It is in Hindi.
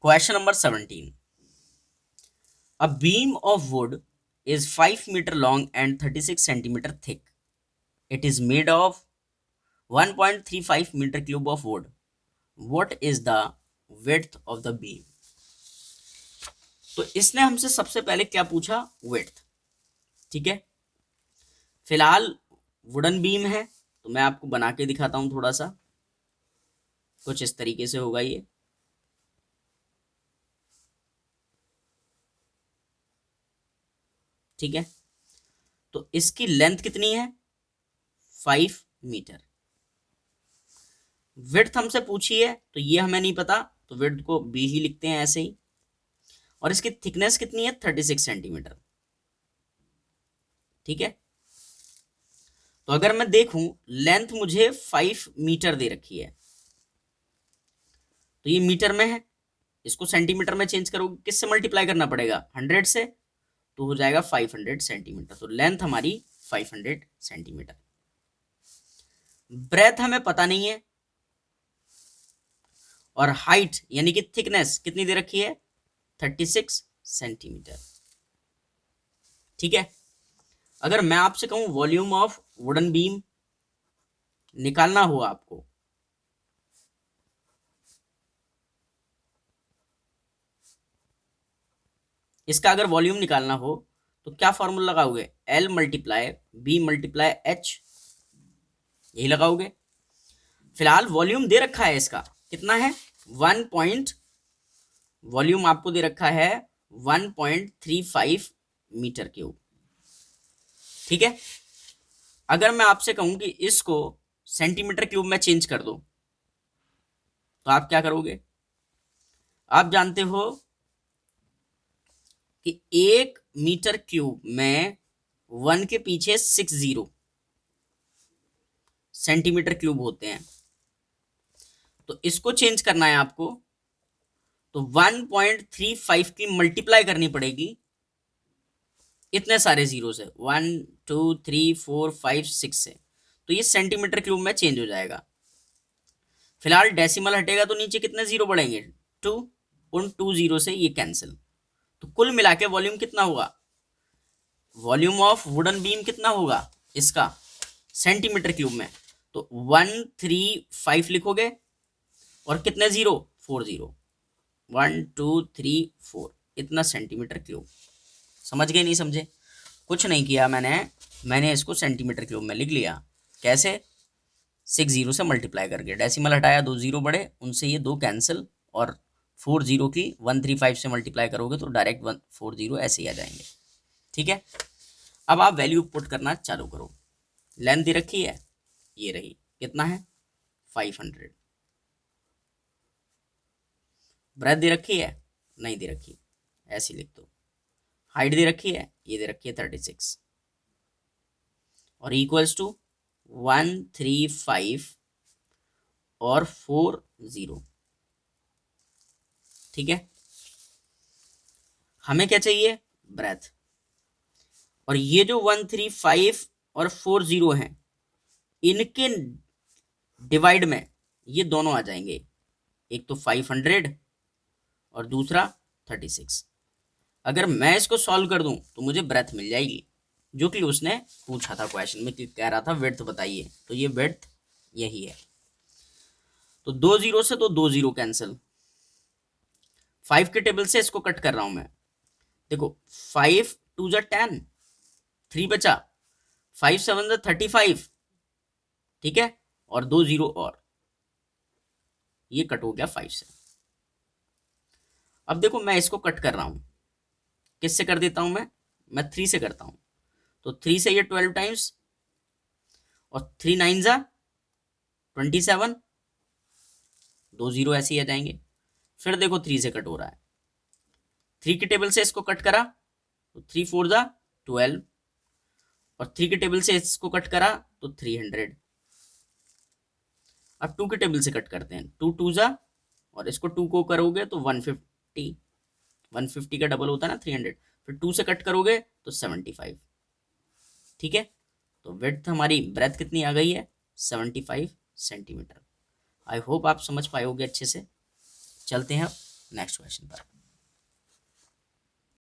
Question number 17. A beam of wood is 5 meter long and 36 centimeter thick. It is made of 1.35 meter cube of wood. What is the width of the beam? तो इसने हमसे सबसे पहले क्या पूछा? विड्थ. ठीक है, फिलहाल वुडन बीम है तो मैं आपको बना के दिखाता हूं. थोड़ा सा कुछ इस तरीके से होगा ये. ठीक है, तो इसकी लेंथ कितनी है? 5 मीटर. विड्थ हमसे पूछी है तो ये हमें नहीं पता, तो विड्थ को बी ही लिखते हैं ऐसे ही. और इसकी थिकनेस कितनी है? 36 सेंटीमीटर. ठीक है, तो अगर मैं देखूं लेंथ मुझे 5 मीटर दे रखी है, तो ये मीटर में है, इसको सेंटीमीटर में चेंज करोगे, किससे मल्टीप्लाई करना पड़ेगा? 100 से, तो हो जाएगा 500 सेंटीमीटर. तो लेंथ हमारी 500 सेंटीमीटर. ब्रेथ हमें पता नहीं है, और हाइट यानी कि थिकनेस कितनी दे रखी है? 36 सेंटीमीटर. ठीक है, अगर मैं आपसे कहूं वॉल्यूम ऑफ वुडन बीम निकालना हो आपको, इसका अगर वॉल्यूम निकालना हो तो क्या फॉर्मूला लगाओगे? L multiply B multiply H, यही लगाओगे. फिलहाल वॉल्यूम दे रखा है इसका, कितना है? 1 पॉइंट, वॉल्यूम आपको दे रखा है 1.35 मीटर क्यूब. ठीक है, अगर मैं आपसे कहूं कि इसको सेंटीमीटर क्यूब में चेंज कर दो, तो आप क्या करोगे? आप जानते हो कि 1 मीटर क्यूब में 1 के पीछे 60 सेंटीमीटर क्यूब होते हैं. तो इसको चेंज करना है आपको, तो 1.35 की मल्टीप्लाई करनी पड़ेगी इतने सारे जीरो से, 1 2 3 4 5 6 से, तो ये सेंटीमीटर क्यूब में चेंज हो जाएगा. फिलहाल डेसिमल हटेगा तो नीचे कितने जीरो बढ़ेंगे? 2. उन 2 जीरो से ये कैंसिल. तो कुल मिला के वॉल्यूम कितना होगा? वॉल्यूम ऑफ वुडन बीम कितना होगा इसका सेंटीमीटर क्यूब में? तो 135 लिखोगे, और कितने जीरो? 4 जीरो. 1 2 3 4, इतना सेंटीमीटर क्यूब. समझ गए? नहीं समझे? कुछ नहीं किया मैंने इसको सेंटीमीटर क्यूब में लिख लिया. कैसे? 6 जीरो से मल्टीप्लाई करके, डेसिमल हटाया, 2 जीरो बढ़े, उनसे ये 2 कैंसिल, और 4 जीरो की 135 से मल्टीप्लाई करोगे तो डायरेक्ट 4 जीरो ऐसे ही आ जाएंगे. ठीक है, अब आप वैल्यू पुट करना चालू करो. लेंथ दे रखी है, ये रही, कितना है? 500. ब्रेथ दे रखी है? नहीं दे रखी, ऐसी लिख दो. हाइट दे रखी है, ये दे रखी है 36, और इक्वल्स टू 135 और 4 जीरो. ठीक है, हमें क्या चाहिए? ब्रेथ. और ये जो 135 और 4 जीरो हैं, इनके डिवाइड में ये दोनों आ जाएंगे. एक तो 500 और दूसरा 36. अगर मैं इसको सॉल्व कर दूं तो मुझे ब्रेथ मिल जाएगी, जो कि उसने पूछा था क्वेश्चन में, कि कह रहा था विड्थ बताइए. तो ये विड्थ यही है. तो 2 जीरो से तो 2 जीरो कैंसिल. 5 के टेबल से इसको कट कर रहा हूं मैं. देखो 5 2 जा 10, 3 बचा, 5 7 जा 35. ठीक है, और 2 जीरो, और ये कट हो गया 5 से. अब देखो मैं इसको कट कर रहा हूं, किससे कर देता हूं मैं 3 से करता हूं. तो 3 से ये 12 टाइम्स, और 3 9 जा 27, 2 जीरो ऐसे ही आ जाएंगे. फिर देखो 3 से कट हो रहा है, 3 के टेबल से इसको कट करा तो 3 4 जा 12, और 3 के टेबल से इसको कट करा तो 300. अब 2 के टेबल से कट करते हैं, 2 2 जा, और इसको 2 को करोगे तो 150, 150 का डबल होता है ना 300. फिर 2 से कट करोगे तो 75. ठीक है, तो विड्थ हमारी, ब्रेथ कितनी आ गई है? 75 सेंटीमीटर. आई होप आप समझ पाए होगे अच्छे से. चलते हैं अब नेक्स्ट क्वेश्चन पर।